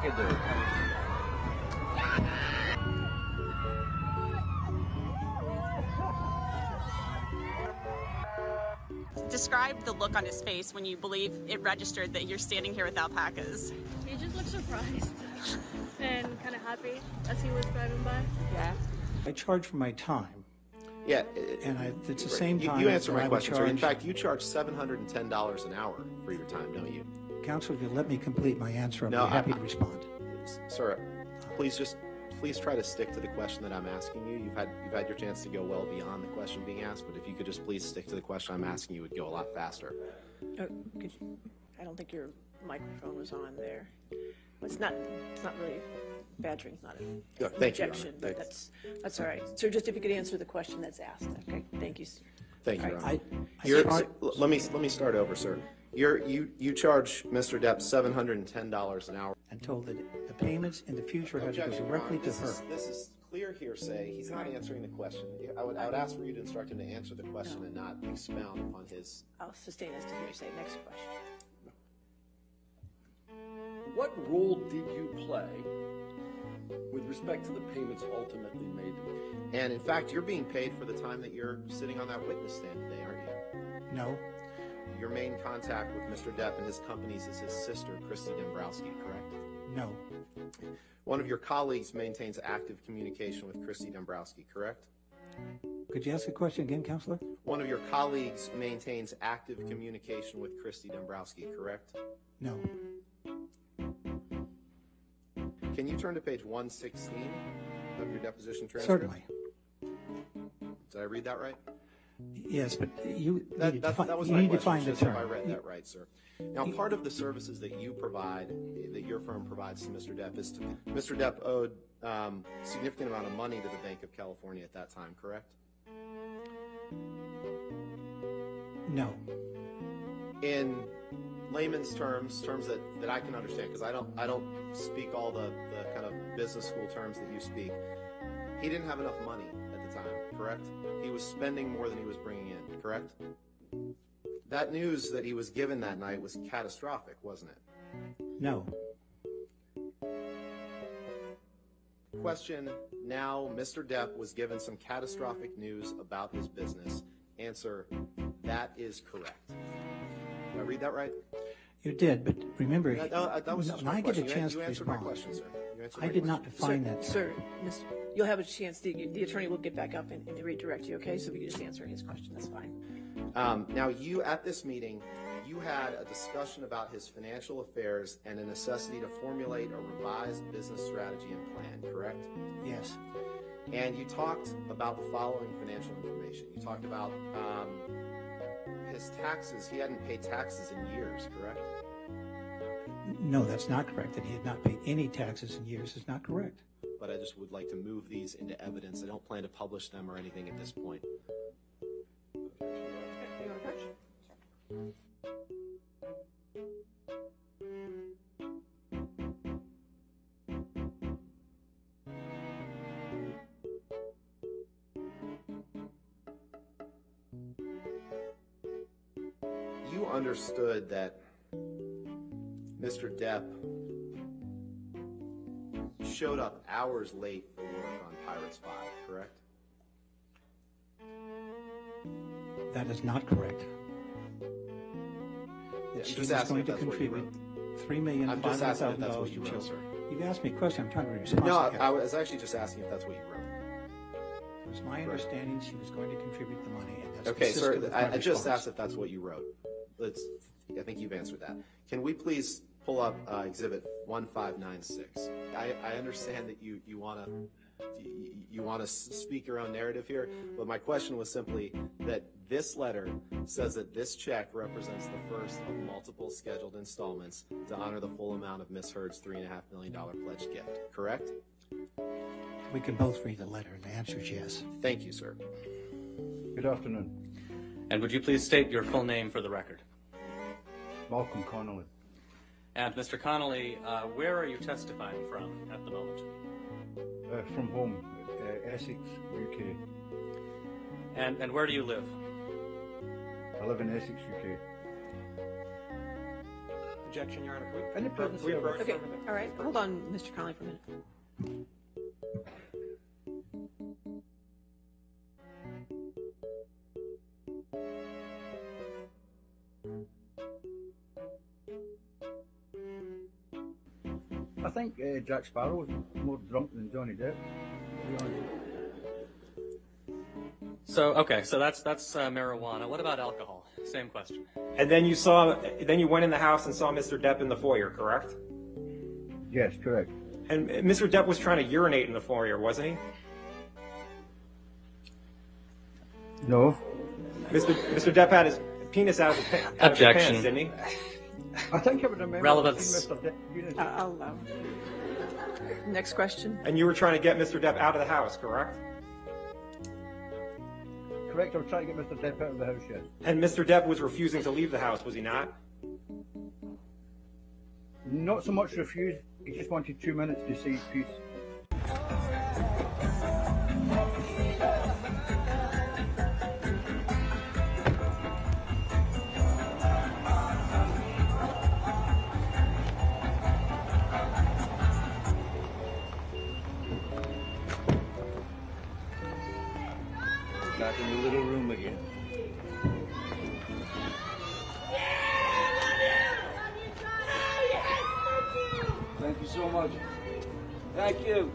you do. Describe the look on his face when you believe it registered that you're standing here with alpacas. He just looked surprised and kind of happy as he was driving by. Yeah. I charge for my time. Yeah. And it's the same time. You answer my that I would question, sir. In charge- fact, you charge $710 an hour for your time, don't you? Counsel, if you let me complete my answer, I'll No, be happy to respond. Sir, please try to stick to the question that I'm asking you. You've had your chance to go well beyond the question being asked, but if you could just please stick to the question I'm asking, you would go a lot faster. I don't think your microphone was on there. It's not really badgering. It's not an Thank you, objection, Your Honor. but that's all right. Sir, just if you could answer the question that's asked. Okay, thank you, sir. Thank you, Your All Honor. right. Let me start over, sir. You charge Mr. Depp $710 an hour. And told that the payments in the future have to go Objection, Your directly Honor. to her. This is clear hearsay. He's not answering the question. I would ask for you to instruct him to answer the question and not expound upon his. I'll sustain this to hearsay. Next question. What role did you play with respect to the payments ultimately made to him? And in fact, you're being paid for the time that you're sitting on that witness stand today, aren't you? No, Your main contact with Mr. Depp and his companies is his sister, Christy Dombrowski, correct? no, One of your colleagues maintains active communication with Christy Dombrowski, correct? Could you ask the question again, Counselor? One of your colleagues maintains active communication with Christy Dombrowski, correct? No. Can you turn to page 116 of your deposition transcript? Certainly. Did I read that right? Yes, but you That need to was you my need to question, find the just if term. I read that right, sir. Now, part of the services that you provide, that your firm provides to Mr. Depp, is Mr. Depp owed significant amount of money to the Bank of California at that time, correct? No. In layman's terms that I can understand, because I don't speak all the kind of business school terms that you speak. He didn't have enough money at the time, correct? He was spending more than he was bringing in, correct? That news that he was given that night was catastrophic, wasn't it? No. Question, now Mr. Depp was given some catastrophic news about his business. Answer, that is correct. Did I read that right? You did, but remember, That was just when my I get a question. chance You to answered my respond, question, sir. You answered I my did not question. define that. Sir, you'll have a chance. The attorney will get back up and redirect you, okay? So if you just answer his question, that's fine. Now, you, at this meeting, you had a discussion about his financial affairs and a necessity to formulate a revised business strategy and plan, correct? Yes. And you talked about the following financial information. You talked about his taxes. He hadn't paid taxes in years, correct? No, that's not correct. That he had not paid any taxes in years is not correct. But I just would like to move these into evidence. I don't plan to publish them or anything at this point. You understood that Mr. Depp showed up hours late for work on Pirates 5, correct? That is not correct. That she was going to contribute I'm just asking if that's $3,500,000 what to you wrote, children. sir. You've asked me a question. I'm trying to respond. No, I was actually just asking if that's what you wrote. It was my understanding she was going to contribute the money, and that's Okay, sir, consistent with my I just response. asked if that's what you wrote. I think you've answered that. Can we please pull up Exhibit 1596? I understand that you want to speak your own narrative here, but my question was simply that this letter says that this check represents the first of multiple scheduled installments to honor the full amount of Miss Heard's $3.5 million pledge gift, correct? We can both read the letter, and the answer is yes. Thank you, sir. Good afternoon. And would you please state your full name for the record? Malcolm Connolly. And Mr. Connolly, where are you testifying from at the moment? From home, Essex, UK. And where do you live? I live in Essex, UK. Objection, Your Honor. In the presence We of- approach Okay, from the- all right, hold on, Mr. Connolly, for a minute. I think Jack Sparrow was more drunk than Johnny Depp. To be honest. So okay, so that's marijuana. What about alcohol? Same question. And then you went in the house and saw Mr. Depp in the foyer, correct? Yes, correct. And Mr. Depp was trying to urinate in the foyer, wasn't he? No. Mr. Depp had his penis out of his Objection. pants, didn't he? I think I would remember Relevance. seeing Mr. Depp doing I'll next question. And you were trying to get Mr. Depp out of the house, correct? Correct, I was trying to get Mr. Depp out of the house, yes. And Mr. Depp was refusing to leave the house, was he not? Not so much refused, he just wanted 2 minutes to say his piece. Back in the little room again. Thank you so much. Thank you.